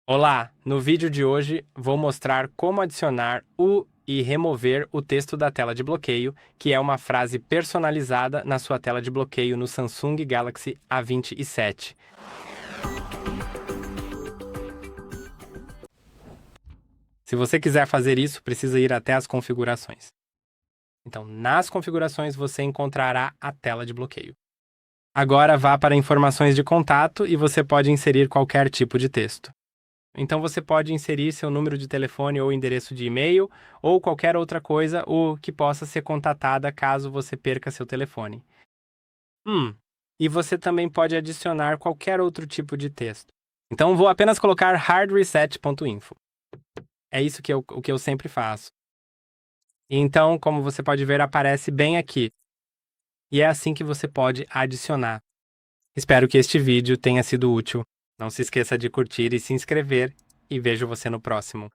Olá! No vídeo de hoje vou mostrar como adicionar e remover o texto da tela de bloqueio, que é uma frase personalizada na sua tela de bloqueio no Samsung Galaxy A27. Se você quiser fazer isso, precisa ir até as configurações. Então, nas configurações você encontrará a tela de bloqueio. Agora vá para informações de contato e você pode inserir qualquer tipo de texto. Então você pode inserir seu número de telefone ou endereço de e-mail ou qualquer outra coisa ou que possa ser contatada caso você perca seu telefone. E você também pode adicionar qualquer outro tipo de texto. Então vou apenas colocar hardreset.info. É isso o que eu sempre faço. Então, como você pode ver, aparece bem aqui. E é assim que você pode adicionar. Espero que este vídeo tenha sido útil. Não se esqueça de curtir e se inscrever, e vejo você no próximo.